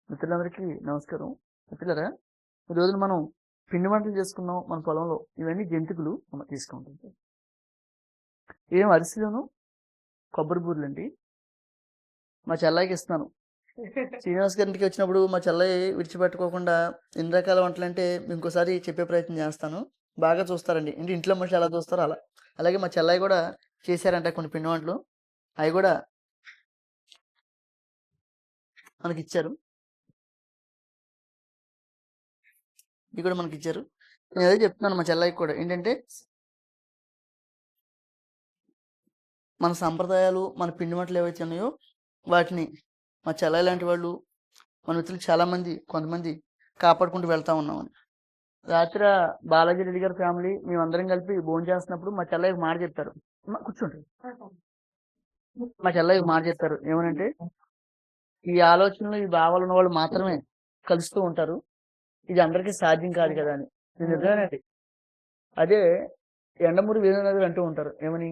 మిత్రులందరికీ నమస్కారం. మిత్రులారా, ఈ రోజున మనం పిండి వంటలు చేసుకున్నాం మన పొలంలో. ఇవన్నీ జంతికలు మనం తీసుకుంటాం. ఏం అరిసెలును, కొబ్బరి బూరెలండి. మా చెల్లాయికి ఇస్తున్నాను. శ్రీనివాస్ గారింటికి వచ్చినప్పుడు మా చెల్లాయి విడిచిపెట్టుకోకుండా ఎన్ని రకాల వంటలంటే ఇంకోసారి చెప్పే ప్రయత్నం చేస్తాను. బాగా చూస్తారండి. అంటే ఇంట్లో మనుషులు ఎలా చూస్తారో అలా. అలాగే మా చెల్లాయి కూడా చేశారంట కొన్ని పిండి వంటలు. అవి కూడా మనకిచ్చారు. ఇవి కూడా మనకిచ్చారు. నేను అదే చెప్తున్నాను మా చెల్లాయికి కూడా. ఏంటంటే మన సంప్రదాయాలు, మన పిండి వంటలు ఏవైతే ఉన్నాయో వాటిని మా చెల్లాయి లాంటి వాళ్ళు, మన మిత్రులు చాలామంది కొంతమంది కాపాడుకుంటూ వెళ్తా ఉన్నామని. రాత్ర బాలాజీ రెడ్డి గారి ఫ్యామిలీ మేమందరం కలిపి భోంచేస్తున్నప్పుడు మా చెల్లాయి ఒక మాట చెప్పారు. కూర్చోండి. మా చెల్లాయి ఒక మాట చెప్పారు. ఏమనంటే, ఈ ఆలోచనలు, ఈ భావాలు ఉన్న వాళ్ళు మాత్రమే కలుస్తూ ఉంటారు. ఇది అందరికీ సాధ్యం కాదు కదా అని. ఇది నిజమేనండి. అదే ఎండమూరి వీరేంద్ర గారు అంటూ ఉంటారు. ఏమని?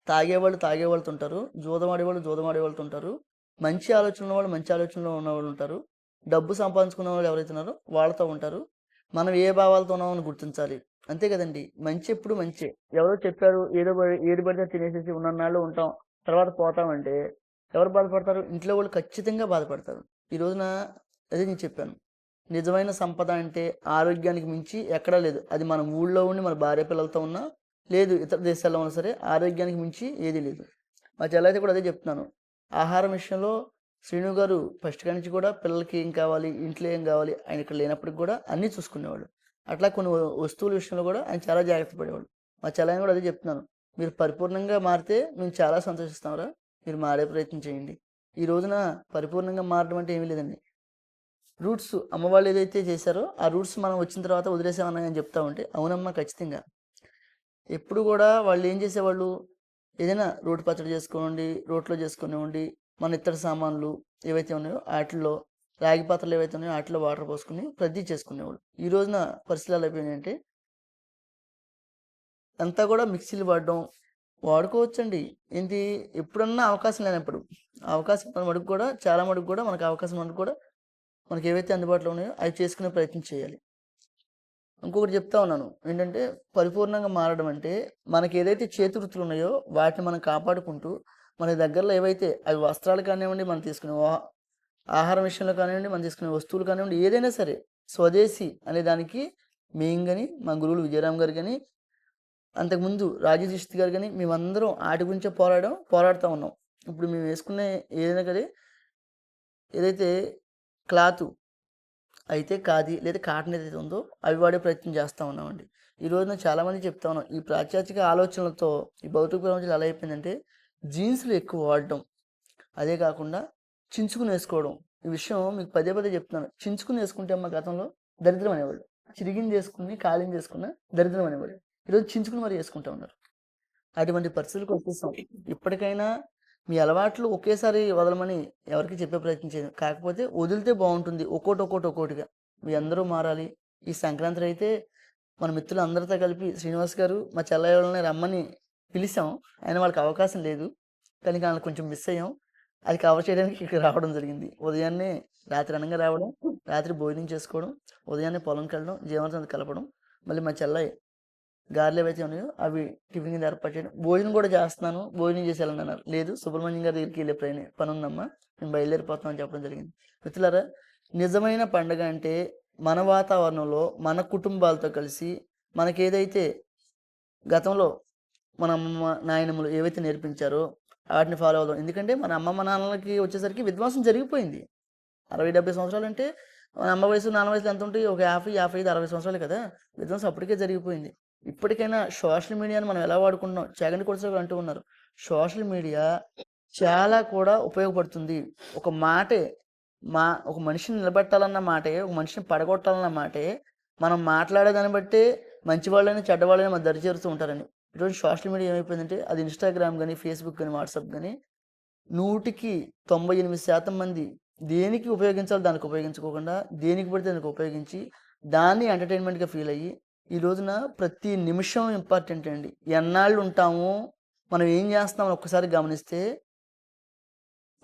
తాగేవాళ్ళు తాగేవాళ్ళతో ఉంటారు. జూదం ఆడేవాళ్ళు జూదం ఆడేవాళ్ళతో ఉంటారు. మంచి ఆలోచన ఉన్నవాళ్ళు మంచి ఆలోచనలో ఉన్నవాళ్ళు ఉంటారు. డబ్బు సంపాదించుకున్న వాళ్ళు ఎవరైతే ఉన్నారో వాళ్ళతో ఉంటారు. మనం ఏ భావాలతో ఉన్నామని గుర్తించాలి. అంతే కదండీ! మంచి ఎప్పుడు మంచే. ఎవరో చెప్పారు ఏది పడితే తినేసేసి ఉన్నన్నాళ్ళు ఉంటాం. తర్వాత పోతామంటే ఎవరు బాధపడతారు? ఇంట్లో వాళ్ళు ఖచ్చితంగా బాధపడతారు. ఈ రోజున అదే నేను చెప్పాను. నిజమైన సంపద అంటే ఆరోగ్యానికి మించి ఎక్కడా లేదు. అది మన ఊళ్ళో ఉండి మన భార్య పిల్లలతో ఉన్నా లేదు, ఇతర దేశాల్లో ఉన్నా సరే ఆరోగ్యానికి మించి ఏది లేదు. మా చెల్లయితే కూడా అదే చెప్తున్నాను. ఆహారం విషయంలో శ్రీను గారు ఫస్ట్ కాడి నుంచి కూడా పిల్లలకి ఏం కావాలి, ఇంట్లో ఏం కావాలి, ఆయన ఇక్కడ లేనప్పటికి కూడా అన్నీ చూసుకునేవాడు. అట్లా కొన్ని వస్తువుల విషయంలో కూడా ఆయన చాలా జాగ్రత్త పడేవాడు. మా చెల్లాయిని కూడా అదే చెప్తున్నాను. మీరు పరిపూర్ణంగా మారితే మేము చాలా సంతోషిస్తాంరా. మీరు మారే ప్రయత్నం చేయండి. ఈ రోజున పరిపూర్ణంగా మారడం అంటే ఏమీ లేదండి. రూట్స్ అమ్మ వాళ్ళు ఏదైతే చేశారో ఆ రూట్స్ మనం వచ్చిన తర్వాత వదిలేసామని అని చెప్తా ఉంటే అవునమ్మా ఖచ్చితంగా. ఎప్పుడు కూడా వాళ్ళు ఏం చేసేవాళ్ళు, ఏదైనా రోటి పచ్చడి చేసుకోనివ్వండి, రోట్లో చేసుకునివ్వండి, మన ఇతర సామాన్లు ఏవైతే ఉన్నాయో ఆటిల్లో, రాగి పాత్రలు ఏవైతే ఉన్నాయో ఆటిలో వాటర్ పోసుకుని ప్రతి చేసుకునేవాళ్ళు. ఈ రోజున పరిస్థితులు ఎలా అయిపోయినాయంటే అంతా కూడా మిక్సీలు వాడడం. వాడుకోవచ్చండి. ఏంటి, ఎప్పుడన్నా అవకాశం లేనప్పుడు. ఆ అవకాశం ఉన్న మటుకు కూడా చాలా మటుకు కూడా మనకు అవకాశం ఉన్నప్పుడు కూడా మనకి ఏవైతే అందుబాటులో ఉన్నాయో అవి చేసుకునే ప్రయత్నం చేయాలి. ఇంకొకటి చెప్తా ఉన్నాను. ఏంటంటే పరిపూర్ణంగా మారడం అంటే మనకి ఏదైతే చేతివృత్తులు ఉన్నాయో వాటిని మనం కాపాడుకుంటూ మన దగ్గరలో ఏవైతే అవి వస్త్రాలు కానివ్వండి, మనం తీసుకునే ఆహారం విషయంలో కానివ్వండి, మనం తీసుకునే వస్తువులు కానివ్వండి, ఏదైనా సరే స్వదేశీ అనే దానికి మేము గాని, మా గురువులు విజయరామ్ గారు గాని, అంతకుముందు రాజదీక్షిత్ గారు గాని మేమందరం ఆటి గురించే పోరాడుతా ఉన్నాం. ఇప్పుడు మేము వేసుకునే ఏదైనా కానీ ఏదైతే క్లాతు అయితే ఖాదీ లేదా కాటన్ ఏదైతే ఉందో అవి వాడే ప్రయత్నం చేస్తూ ఉన్నామండి. ఈ రోజున చాలామంది చెప్తా ఉన్నాం. ఈ పాశ్చాత్య ఆలోచనలతో ఈ భౌతిక ప్రపంచంలో ఎలా అయిపోయిందంటే జీన్స్‌లు ఎక్కువ వాడడం. అదే కాకుండా చించుకుని ఏసుకోవడం. ఈ విషయం మీకు పదే పదే చెప్తున్నాను. చించుకుని ఏసుకుంటే అమ్మ గతంలో దరిద్రం అనేవాళ్ళు. చిరిగింది ఏసుకుని, కాలింది ఏసుకున్న దరిద్రం అనేవాళ్ళు. ఈరోజు చించుకుని మరి ఏసుకుంటా ఉన్నారు. అటువంటి పరిస్థితులకు వచ్చేసాం. ఇప్పటికైనా మీ అలవాట్లు ఒకేసారి వదలమని ఎవరికీ చెప్పే ప్రయత్నం చేయను. కాకపోతే వదిలితే బావుంటుంది. ఒక్కోటిగా. మీ అందరూ మారాలి. ఈ సంక్రాంతి అయితే మన మిత్రులు అందరితో కలిపి శ్రీనివాస్ గారు, మా చెల్లయ్య వాళ్ళని రమ్మని పిలిసాం. అయినా వాళ్ళకి అవకాశం లేదు. కానీ ఆళ్ళని కొంచెం మిస్ అయ్యాం. అది కవర్ చేయడానికి ఇక్కడికి రావడం జరిగింది. ఉదయాన్నే రాత్రి అనంగా రావడం, రాత్రి భోజనం చేసుకోవడం, ఉదయాన్నే పొలంకెళ్ళడం, జీవనాధారం కలపడం, మళ్ళీ మా చెల్లయ్య గారెలు ఏవైతే ఉన్నాయో అవి టిఫిన్ కింద ఏర్పాటు చేయడం. భోజనం కూడా చేస్తున్నాను. భోజనం చేసి వెళ్ళండి అన్నారు. లేదు, సుబ్రహ్మణ్యం గారి దగ్గరికి వెళ్ళే పని ఉందమ్మా, మేము బయలుదేరిపోతాం అని చెప్పడం జరిగింది. మిత్రులారా, నిజమైన పండగ అంటే మన వాతావరణంలో మన కుటుంబాలతో కలిసి మనకేదైతే గతంలో మన అమ్మమ్మ, నాయనమ్మలు ఏవైతే నేర్పించారో వాటిని ఫాలో అవుదాం. ఎందుకంటే మన అమ్మమ్మ, నాన్నలకి వచ్చేసరికి విధ్వంసం జరిగిపోయింది. 60, 70 సంవత్సరాలంటే మన అమ్మ వయసు, నాన్న వయసులో ఎంత ఉంటాయి? ఒక 50, 55, 60 సంవత్సరాలే కదా! విధ్వంసం అప్పటికే జరిగిపోయింది. ఇప్పటికైనా సోషల్ మీడియాని మనం ఎలా వాడుకుంటున్నాం? చాగంటి కోటేశ్వర గారు అంటూ ఉన్నారు. సోషల్ మీడియా చాలా కూడా ఉపయోగపడుతుంది. ఒక మాటే ఒక మనిషిని నిలబెట్టాలన్న మాటే, ఒక మనిషిని పడగొట్టాలన్న మాటే, మనం మాట్లాడేదాన్ని బట్టే మంచివాళ్ళని, చెడ్డవాళ్ళని మన దరి చేరుతూ ఉంటారండి. ఈరోజు సోషల్ మీడియా ఏమైపోయిందంటే అది ఇన్‌స్టాగ్రామ్ గాని, ఫేస్‌బుక్ గాని, వాట్సాప్ గాని 100కి 98% మంది దేనికి ఉపయోగించాలో దానికి ఉపయోగించుకోకుండా, దేనికి పడితే దానికి ఉపయోగించి, దాన్ని ఎంటర్‌టైన్‌మెంట్‌గా ఫీల్ అయ్యి, ఈ రోజున ప్రతి నిమిషం ఇంపార్టెంటే అండి. ఎన్నాళ్ళు ఉంటాము, మనం ఏం చేస్తున్నామని ఒక్కసారి గమనిస్తే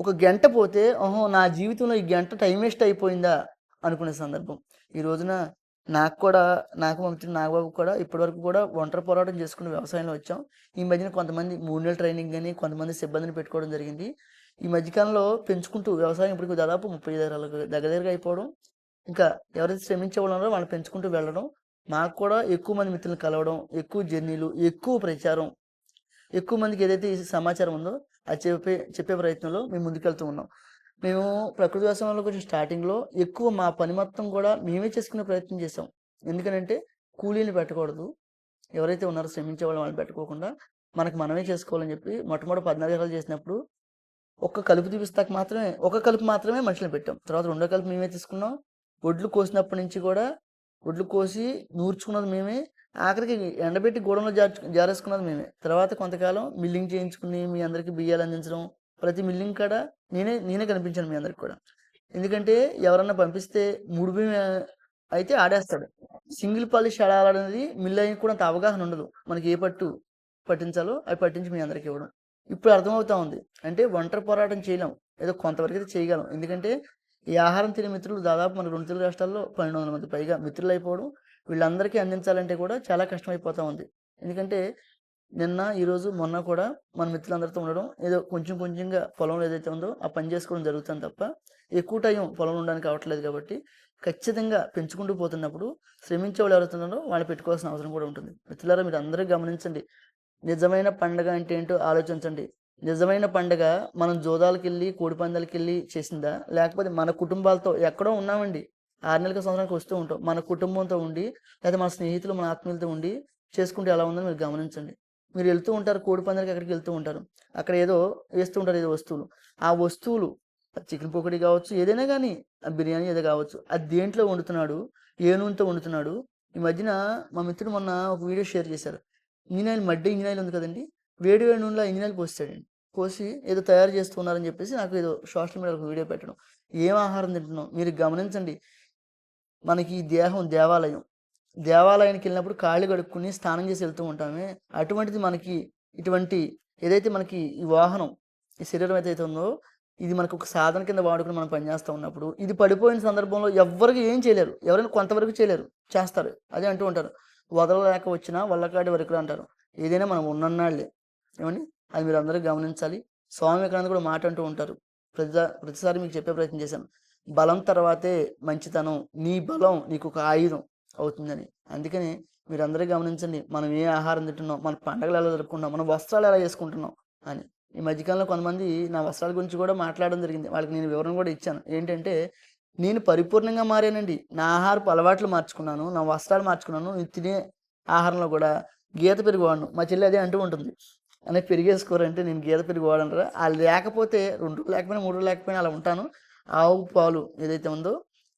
ఒక గంట పోతే ఓహో! నా జీవితంలో ఈ గంట టైం వేస్ట్ అయిపోయిందా అనుకునే సందర్భం. ఈ రోజున నాకు కూడా నాకు మా మిత్రుడు నాగబాబుకి కూడా ఇప్పటివరకు కూడా ఒంటరి పోరాటం చేసుకుంటూ వ్యవసాయంలో వచ్చాం. ఈ మధ్యన కొంతమంది 3 నెలల ట్రైనింగ్ అని కొంతమంది సిబ్బందిని పెట్టుకోవడం జరిగింది. ఈ మధ్య కాలంలో పెంచుకుంటూ వ్యవసాయం ఇప్పటికి దాదాపు 30 ఎకరాలకు దగ్గర దగ్గరగా అయిపోవడం. ఇంకా ఎవరైతే శ్రమించేవాళ్ళు ఉన్నారో వాళ్ళని పెంచుకుంటూ వెళ్ళడం. మాకు కూడా ఎక్కువ మంది మిత్రులను కలవడం, ఎక్కువ జర్నీలు, ఎక్కువ ప్రచారం, ఎక్కువ మందికి ఏదైతే ఈ సమాచారం ఉందో అది చెప్పే ప్రయత్నంలో మేము ముందుకెళ్తూ ఉన్నాం. మేము ప్రకృతి వ్యవసాయంలోకి వచ్చిన స్టార్టింగ్‌లో ఎక్కువ మా పని మొత్తం కూడా మేమే చేసుకునే ప్రయత్నం చేసాం. ఎందుకనంటే కూలీలు పెట్టకూడదు. ఎవరైతే ఉన్నారో శ్రమించే వాళ్ళని పెట్టుకోకుండా మనకు మనమే చేసుకోవాలని చెప్పి మొట్టమొదటి 14 ఎకరాలు చేసినప్పుడు ఒక కలుపు మాత్రమే మనుషుల్ని పెట్టాం. తర్వాత రెండో కలుపు మేమే తీసుకున్నాం. ఒడ్లు కోసినప్పటి నుంచి కూడా ఒడ్లు కోసి నూర్చుకున్నది మేమే. ఆఖరికి ఎండబెట్టి గోడౌన్‌లో జారేసుకున్నది మేమే. తర్వాత కొంతకాలం మిల్లింగ్ చేయించుకుని మీ అందరికి బియ్యాలు అందించడం. ప్రతి మిల్లింగ్ కాడ నేనే కనిపించాను మీ అందరికి కూడా. ఎందుకంటే ఎవరన్నా పంపిస్తే 3 బియ్యం అయితే ఆడేస్తాడు. సింగిల్ పాలిష్ ఆడాలనేది మిల్ అయ్యకి కూడా అంత అవగాహన ఉండదు. మనకి ఏ పట్టు పట్టించాలో అవి పట్టించి మీ అందరికి ఇవ్వడం. ఇప్పుడు అర్థమవుతా ఉంది. అంటే ఒంటరి పోరాటం చేయలేం. ఏదో కొంతవరకైతే చేయగలం. ఎందుకంటే ఈ ఆహారం తినే మిత్రులు దాదాపు మన 2 తెలుగు రాష్ట్రాల్లో 1200 మంది పైగా మిత్రులైపోవడం. వీళ్ళందరికీ అందించాలంటే కూడా చాలా కష్టమైపోతా ఉంది. ఎందుకంటే నిన్న, ఈరోజు, మొన్న కూడా మన మిత్రులందరితో ఉండడం, ఏదో కొంచెం కొంచెంగా పొలంలో ఏదైతే ఉందో ఆ పని చేసుకోవడం జరుగుతుంది తప్ప, ఎక్కువ టైం పొలంలో ఉండడానికి అవ్వట్లేదు కాబట్టి, ఖచ్చితంగా పెంచుకుంటూ పోతున్నప్పుడు శ్రమించేవాళ్ళు ఎవరైతే ఉన్నారో వాళ్ళని పెట్టుకోవాల్సిన అవసరం కూడా ఉంటుంది. మిత్రులారా మీరందరూ గమనించండి. నిజమైన పండగ అంటే ఏంటో ఆలోచించండి. నిజమైన పండగ మనం జోదాలకెళ్ళి, కోడిపందాలకెళ్ళి చేసిందా? లేకపోతే మన కుటుంబాలతో ఎక్కడో ఉన్నామండి. 6 నెలలకి, సంవత్సరానికి వస్తూ ఉంటాం. మన కుటుంబంతో ఉండి, లేదా మన స్నేహితులు, మన ఆత్మీయులతో ఉండి చేసుకుంటే ఎలా ఉందో మీరు గమనించండి. మీరు వెళ్తూ ఉంటారు కోడిపందాలకి ఎక్కడికి వెళ్తూ ఉంటారు. అక్కడ ఏదో వేస్తూ ఉంటారు ఏదో వస్తువులు. ఆ వస్తువులు చికెన్ పకోడీ కావచ్చు, ఏదైనా గానీ బిర్యానీ ఏదో కావచ్చు. అది దేంట్లో వండుతున్నాడు? ఏ నూనెతో వండుతున్నాడు? ఈ మధ్యన మా మిత్రుడు మొన్న ఒక వీడియో షేర్ చేశారు. ఇంజిన్ ఆయిల్ ఉంది కదండీ! వేడి వేడి నూనెలో ఇంజిన్ ఆయిల్ పోసేసాడండి. పోసి ఏదో తయారు చేస్తున్నారని చెప్పేసి నాకు ఏదో సోషల్ మీడియాలో ఒక వీడియో పెట్టడం. ఏం ఆహారం తింటున్నాం? మీరు గమనించండి. మనకి ఈ దేహం దేవాలయం. దేవాలయానికెళ్ళినప్పుడు కాళ్ళు కడుక్కొని స్నానం చేసి వెళ్తూ ఉంటామే. అటువంటిది మనకి ఇటువంటి ఏదైతే మనకి ఈ వాహనం, ఈ శరీరం ఏదైతే ఉందో, ఇది మనకు ఒక సాధన కింద వాడుకొని మనం పనిచేస్తా ఉన్నప్పుడు, ఇది పడిపోయిన సందర్భంలో ఎవ్వరికి ఏం చేయలేరు. ఎవరైనా కొంతవరకు చేయలేరు. చేస్తారు. అదే అంటూ ఉంటారు. వదలలేక వచ్చినా వల్లకాడి వరకురా అంటారు. ఏదైనా మనం ఉన్నన్నాళ్ళే. ఏవండీ? అది మీరందరూ గమనించాలి. స్వామి వివేకానంద కూడా మాట అంటూ ఉంటారు. ప్రతిసారి మీకు చెప్పే ప్రయత్నం చేశాను. బలం తర్వాతే మంచితనం. నీ బలం నీకొక ఆయుధం అవుతుందని. అందుకని మీరందరూ గమనించండి. మనం ఏ ఆహారం తింటున్నాం, మన పండగలు ఎలా జరుపుకుంటున్నాం, మన వస్త్రాలు ఎలా యేసుకుంటున్నాం అని. ఈ మధ్య కాలంలో కొంతమంది నా వస్త్రాల గురించి కూడా మాట్లాడడం జరిగింది. వాళ్ళకి నేను వివరణ కూడా ఇచ్చాను. ఏంటంటే, నేను పరిపూర్ణంగా మారానండి. నా ఆహారపు అలవాట్లు మార్చుకున్నాను. నా వస్త్రాలు మార్చుకున్నాను. నేను తినే ఆహారంలో కూడా గీత పెరుగు వాడను. మా చెల్లి అదే అంటూ ఉంటుంది. "అన్నయ్య పెరుగేసుకోరంటే నేను గీత పెరుగు వాడనురా. అది లేకపోతే 2 రోజులు లేకపోయినా, 3 రోజులు లేకపోయినా అలా ఉంటాను. ఆవు పాలు ఏదైతే ఉందో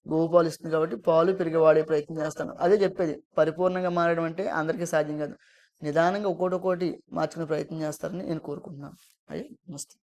గోవు పాలు ఇస్తుంది కాబట్టి పాలు, పెరుగు వాడే ప్రయత్నం చేస్తాను." అదే చెప్పేది. పరిపూర్ణంగా మారడం అంటే అందరికీ సాధ్యం కాదు. నిదానంగా ఒక్కోటి మార్చుకునే ప్రయత్నం చేస్తారని నేను కోరుకుంటున్నాను. అయ్యా నమస్తే.